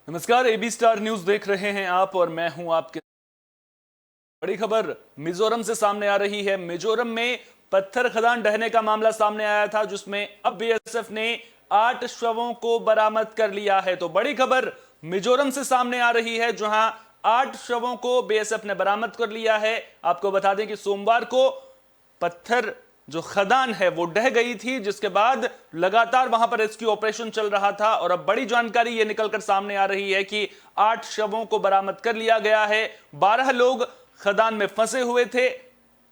नमस्कार, AB star news देख रहे हैं आप और मैं हूं आपके। बड़ी खबर मिजोरम से सामने आ रही है। मिजोरम में पत्थर खदान ढहने का मामला सामने आया था, जिसमें अब बीएसएफ ने 8 शवों को बरामद कर लिया है। तो बड़ी खबर मिजोरम से सामने आ रही है, जहां 8 शवों को बीएसएफ ने बरामद कर लिया है। आपको बता दें कि सोमवार को पत्थर जो खदान है वो ढह गई थी, जिसके बाद लगातार वहां पर रेस्क्यू ऑपरेशन चल रहा था। और अब बड़ी जानकारी ये निकलकर सामने आ रही है कि 8 शवों को बरामद कर लिया गया है। 12 लोग खदान में फंसे हुए थे।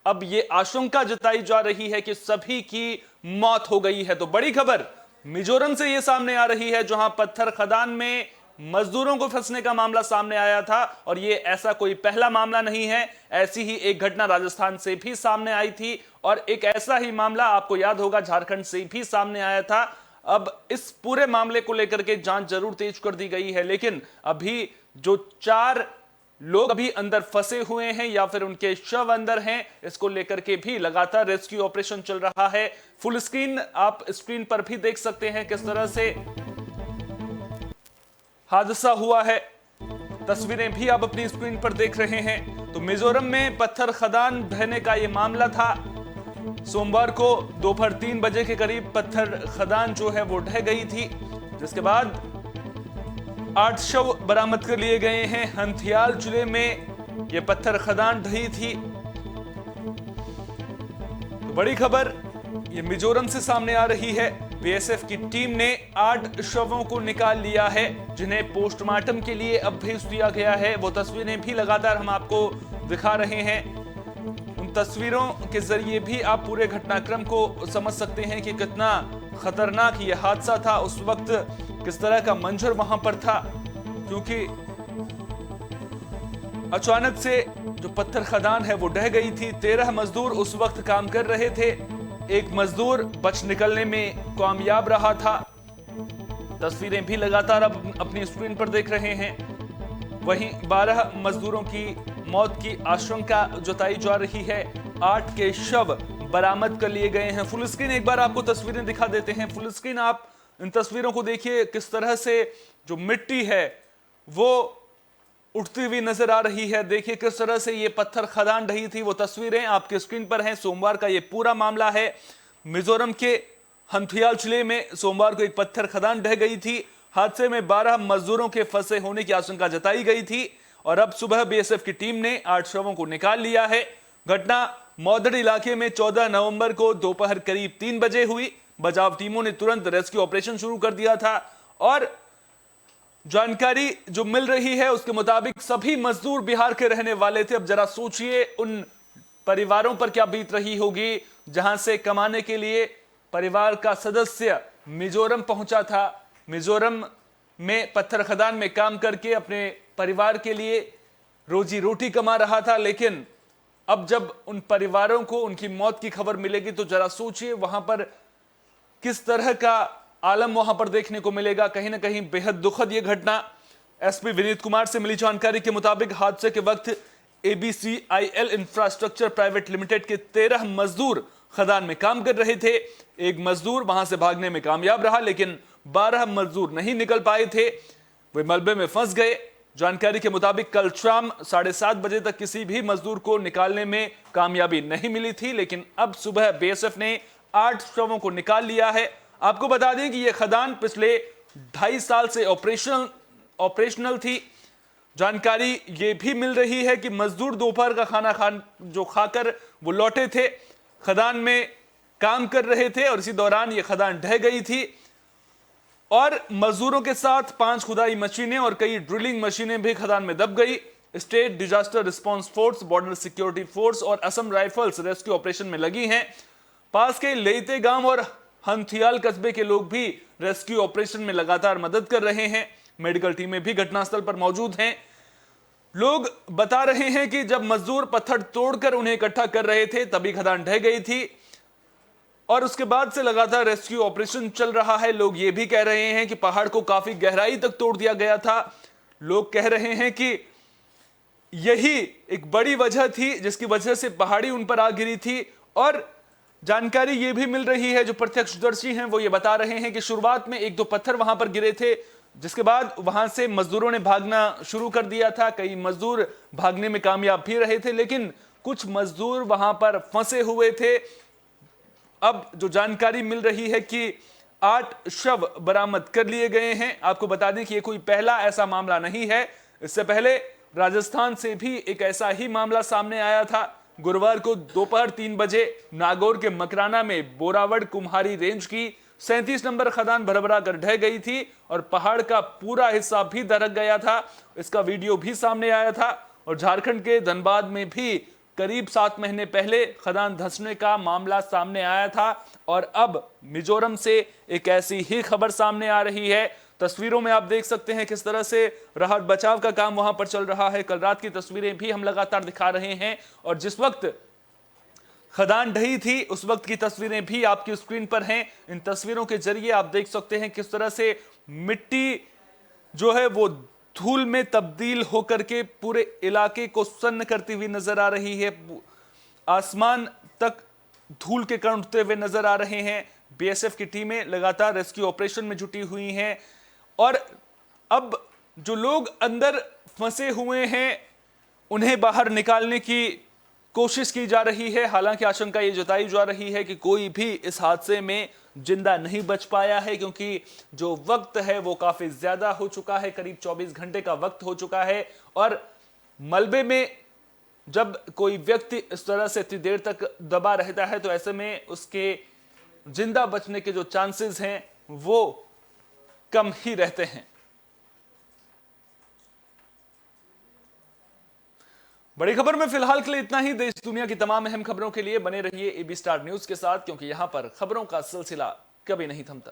अब ये आशंका जताई जा रही है कि सभी की मौत हो गई है। तो बड़ी खबर मिजोरम से ये सामने आ रही है, जहां पत्थर खदान में मजदूरों को फंसने का मामला सामने आया था। और ये ऐसा कोई पहला मामला नहीं है, ऐसी ही एक घटना राजस्थान से भी सामने आई थी और एक ऐसा ही मामला आपको याद होगा झारखंड से भी सामने आया था। अब इस पूरे मामले को लेकर के जांच जरूर तेज कर दी गई है, लेकिन अभी जो 4 लोग अभी अंदर फंसे हुए हैं या फिर उनके शव अंदर हैं, इसको लेकर के भी लगातार रेस्क्यू ऑपरेशन चल रहा है। फुल स्क्रीन आप स्क्रीन पर भी देख सकते हैं किस तरह से हादसा हुआ है। तस्वीरें भी आप अपनी स्क्रीन पर देख रहे हैं। तो मिजोरम में पत्थर खदान ढहने का यह मामला था। सोमवार को दोपहर 3 बजे के करीब पत्थर खदान जो है वो ढह गई थी, जिसके बाद 8 शव बरामद कर लिए गए हैं। हंथियाल जिले में यह पत्थर खदान ढही थी। तो बड़ी खबर ये मिजोरम से सामने आ रही है। बीएसएफ की टीम ने 8 शवों को निकाल लिया है, जिन्हें पोस्टमार्टम के लिए अब भेज दिया गया है। वो तस्वीरें भी लगातार हम आपको दिखा रहे हैं। उन तस्वीरों के जरिए भी आप पूरे घटनाक्रम को समझ सकते हैं कि कितना खतरनाक ये हादसा था। उस वक्त किस तरह का मंजर वहां पर था, क्योंकि अचानक से जो पत्थर खदान है वो ढह गई थी। 13 मजदूर उस वक्त काम कर रहे थे। एक मजदूर बच निकलने में कामयाब रहा था। तस्वीरें भी लगातार अब अपनी स्क्रीन पर देख रहे हैं। वहीं 12 मजदूरों की मौत की आशंका जताई जा रही है। 8 के शव बरामद कर लिए गए हैं। फुल स्क्रीन एक बार आपको तस्वीरें दिखा देते हैं। फुल स्क्रीन आप इन तस्वीरों को देखिए, किस तरह से जो मिट्टी है वो उठती हुई नजर आ रही है। देखिए किस तरह से ये पत्थर खदान ढही थी। वो तस्वीरें आपके स्क्रीन पर हैं। सोमवार का ये पूरा मामला है। मिजोरम के हंथियाल जिले में सोमवार को एक पत्थर खदान ढह गई थी। हादसे में 12 मजदूरों के फंसे होने की आशंका जताई गई थी और अब सुबह बीएसएफ की टीम ने 8 शवों को निकाल लिया है। घटना मौदड़ इलाके में 14 नवंबर को दोपहर करीब 3 बजे हुई। बचाव टीमों ने तुरंत रेस्क्यू ऑपरेशन शुरू कर दिया था और जानकारी जो मिल रही है उसके मुताबिक सभी मजदूर बिहार के रहने वाले थे। अब जरा सोचिए उन परिवारों पर क्या बीत रही होगी, जहां से कमाने के लिए परिवार का सदस्य मिजोरम पहुंचा था। मिजोरम में पत्थर खदान में काम करके अपने परिवार के लिए रोजी रोटी कमा रहा था, लेकिन अब जब उन परिवारों को उनकी मौत की खबर मिलेगी तो जरा सोचिए वहां पर किस तरह का आलम वहां पर देखने को मिलेगा। कहीं ना कहीं बेहद दुखद यह घटना। एसपी विनीत कुमार से मिली जानकारी के मुताबिक हादसे के वक्त एबीसीआईएल इंफ्रास्ट्रक्चर प्राइवेट लिमिटेड के 13 मजदूर खदान में काम कर रहे थे। एक मजदूर वहां से भागने में कामयाब रहा, लेकिन 12 मजदूर नहीं निकल पाए थे, वे मलबे में फंस गए। जानकारी के मुताबिक कल शाम 7:30 बजे तक किसी भी मजदूर को निकालने में कामयाबी नहीं मिली थी, लेकिन अब सुबह बीएसएफ ने 8 शवों को निकाल लिया है। आपको बता दें कि यह खदान पिछले 2.5 साल से ऑपरेशनल थी। जानकारी यह भी मिल रही है कि मजदूर दोपहर का खाना खाकर वो लौटे थे, खदान में काम कर रहे थे और इसी दौरान यह खदान ढह गई थी और मजदूरों के साथ 5 खुदाई मशीनें और कई ड्रिलिंग मशीनें भी खदान में दब गई। State disaster response force, border security force और असम राइफल्स रेस्क्यू ऑपरेशन में लगी हैं। पास के लेते गांव और हंथियाल कस्बे के लोग भी रेस्क्यू ऑपरेशन में लगातार मदद कर रहे हैं। मेडिकल टीमें भी घटनास्थल पर मौजूद हैं। लोग बता रहे हैं कि जब मजदूर पत्थर तोड़कर उन्हें इकट्ठा कर रहे थे तभी खदान ढह गई थी और उसके बाद से लगातार रेस्क्यू ऑपरेशन चल रहा है। लोग ये भी कह रहे हैं कि पहाड़ को काफी गहराई तक तोड़ दिया गया था। लोग कह रहे हैं कि यही एक बड़ी वजह थी जिसकी वजह से पहाड़ी उन पर आ गिरी थी। और जानकारी ये भी मिल रही है, जो प्रत्यक्षदर्शी हैं वो ये बता रहे हैं कि शुरुआत में 1-2 पत्थर वहां पर गिरे थे, जिसके बाद वहां से मजदूरों ने भागना शुरू कर दिया था। कई मजदूर भागने में कामयाब भी रहे थे, लेकिन कुछ मजदूर वहां पर फंसे हुए थे। अब जो जानकारी मिल रही है कि 8 शव बरामद कर लिए गए हैं। आपको बता दें कि ये कोई पहला ऐसा मामला नहीं है। इससे पहले राजस्थान से भी एक ऐसा ही मामला सामने आया था। गुरुवार को दोपहर 3 बजे नागौर के मकराना में बोरावड़ कुम्हारी रेंज की 37 नंबर खदान भरभरा कर ढह गई थी और पहाड़ का पूरा हिस्सा भी दरक गया था। इसका वीडियो भी सामने आया था। और झारखंड के धनबाद में भी करीब 7 महीने पहले खदान धंसने का मामला सामने आया था। और अब मिजोरम से एक ऐसी ही खबर सामने आ रही है। तस्वीरों में आप देख सकते हैं किस तरह से राहत बचाव का काम वहां पर चल रहा है। कल रात की तस्वीरें भी हम लगातार दिखा रहे हैं और जिस वक्त खदान ढही थी उस वक्त की तस्वीरें भी आपकी स्क्रीन पर हैं। इन तस्वीरों के जरिए आप देख सकते हैं किस तरह से मिट्टी जो है वो धूल में तब्दील होकर के पूरे इलाके को सन्न करती हुई नजर आ रही है। आसमान तक धूल के कण उठते हुए नजर आ रहे हैं। बीएसएफ की टीमें लगातार रेस्क्यू ऑपरेशन में जुटी हुई हैं और अब जो लोग अंदर फंसे हुए हैं उन्हें बाहर निकालने की कोशिश की जा रही है। हालांकि आशंका ये जताई जा रही है कि कोई भी इस हादसे में जिंदा नहीं बच पाया है, क्योंकि जो वक्त है वो काफी ज्यादा हो चुका है। करीब 24 घंटे का वक्त हो चुका है और मलबे में जब कोई व्यक्ति इस तरह से इतनी देर तक दबा रहता है तो ऐसे में उसके जिंदा बचने के जो चांसेस हैं वो कम ही रहते हैं। बड़ी खबर में फिलहाल के लिए इतना ही। देश दुनिया की तमाम अहम खबरों के लिए बने रहिए एबी स्टार न्यूज के साथ, क्योंकि यहां पर खबरों का सिलसिला कभी नहीं थमता।